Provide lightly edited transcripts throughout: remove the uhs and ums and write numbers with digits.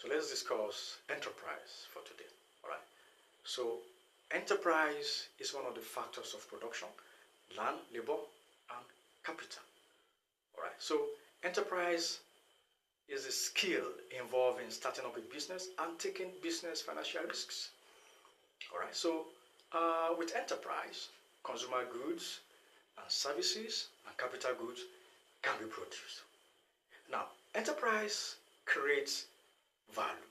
So let's discuss enterprise for today. All right. So enterprise is one of the factors of production: land, labor, and capital. All right. So enterprise is a skill involved in starting up a business and taking business financial risks. All right. So with enterprise, consumer goods and services and capital goods can be produced. Now, enterprise creates value.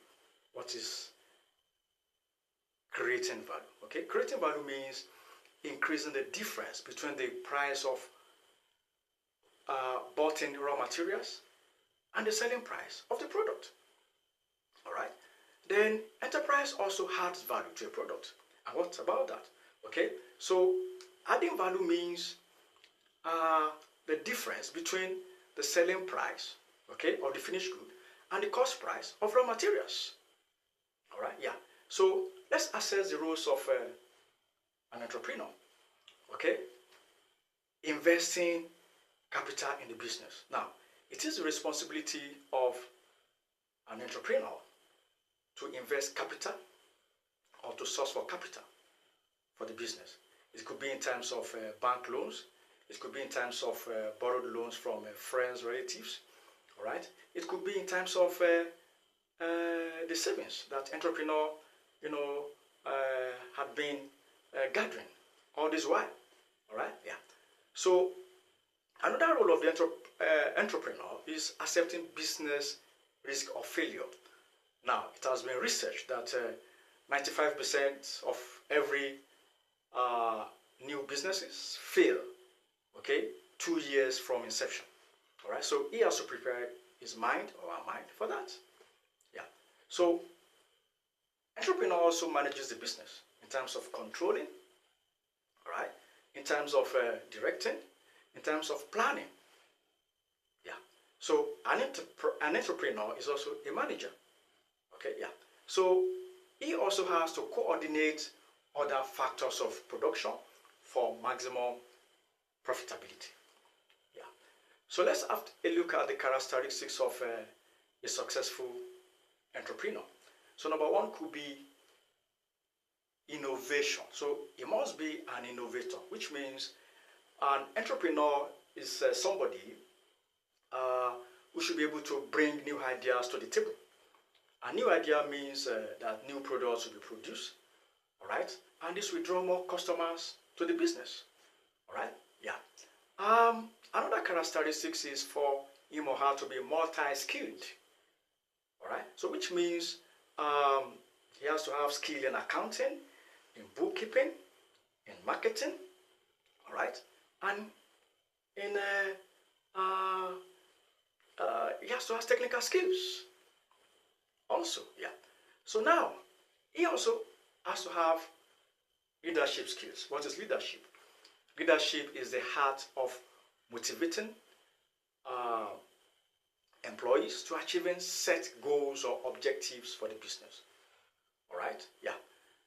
What is creating value? Okay, creating value means increasing the difference between the price of bought in raw materials and the selling price of the product. All right. Then enterprise also adds value to a product. And what about that? Okay, so adding value means the difference between the selling price, okay, of the finished good and the cost price of raw materials. All right, yeah. So let's assess the roles of an entrepreneur. Okay, investing capital in the business. Now, it is the responsibility of an entrepreneur to invest capital or to source for capital for the business. It could be in terms of bank loans. It could be in terms of borrowed loans from friends, relatives. All right. It could be in terms of the savings that entrepreneur, had been gathering all this while. All right. Yeah. So another role of the entrepreneur is accepting business risk of failure. Now, it has been researched that 95% of every new businesses fail, okay, 2 years from inception. All right, so he has to prepare his mind or our mind for that. Yeah. So entrepreneur also manages the business in terms of controlling, all right, in terms of directing, in terms of planning. Yeah. So an entrepreneur is also a manager. Okay. Yeah. So he also has to coordinate other factors of production for maximum profitability. Yeah. So let's have a look at the characteristics of a successful entrepreneur. So number one could be innovation. So he must be an innovator, which means an entrepreneur is somebody who should be able to bring new ideas to the table. A new idea means that new products will be produced, all right? And this will draw more customers to the business, all right? Yeah. Another characteristics is for him or her to be multi-skilled, all right? So which means he has to have skill in accounting, in bookkeeping, in marketing, all right? And in he has to have technical skills also, yeah. So now, he also has to have leadership skills. What is leadership? Leadership is the heart of motivating employees to achieving set goals or objectives for the business. All right? Yeah.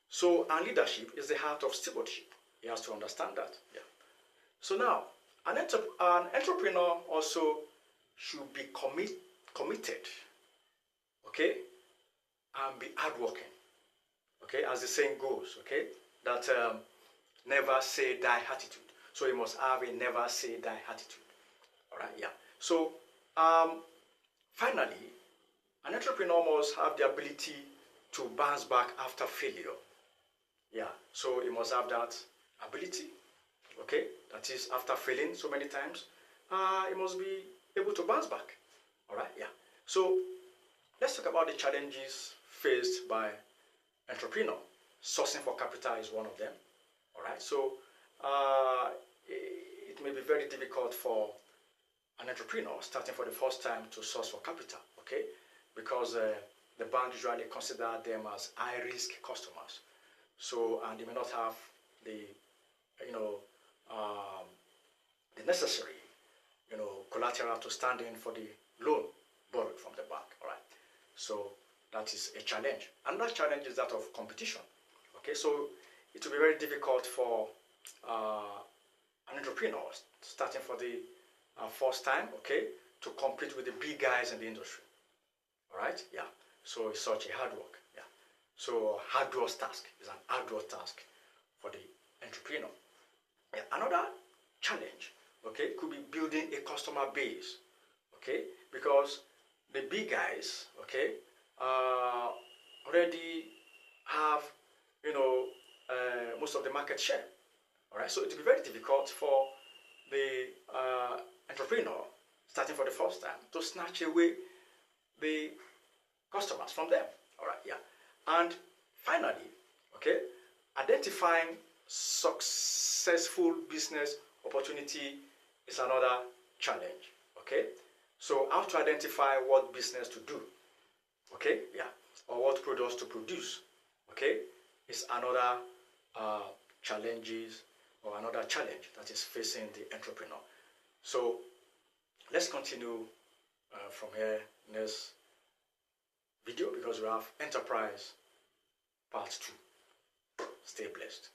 So, and leadership is the heart of stewardship. He has to understand that. Yeah. So now, an entrepreneur also should be committed, okay, and be hardworking, okay, as the saying goes, okay, that never say die attitude. So you must have a never say die attitude. All right, yeah. So finally, an entrepreneur must have the ability to bounce back after failure. Yeah, so he must have that ability, okay, that is after failing so many times, he must be able to bounce back. All right, yeah. So let's talk about the challenges faced by entrepreneur. Sourcing for capital is one of them. All right, so it may be very difficult for an entrepreneur starting for the first time to source for capital, okay, because the bank usually consider them as high risk customers. So, and they may not have the the necessary collateral to stand in for the loan borrowed from the bank. All right, so that is a challenge. Another challenge is that of competition. Okay, so it will be very difficult for an entrepreneur starting for the first time, okay, to compete with the big guys in the industry. All right, yeah. So it's such a hard work. Yeah. So arduous task is an arduous task for the entrepreneur. Yeah. Another challenge, okay, could be building a customer base, okay, because the big guys, okay, already have, most of the market share. All right, so it will be very difficult for the entrepreneur starting for the first time to snatch away the customers from them. All right, yeah. And finally, okay, identifying successful business opportunity is another challenge. Okay, so how to identify what business to do, okay, yeah, or what products to produce, okay, is another challenges or another challenge that is facing the entrepreneur. So let's continue from here next video, because we have enterprise part 2. Stay blessed.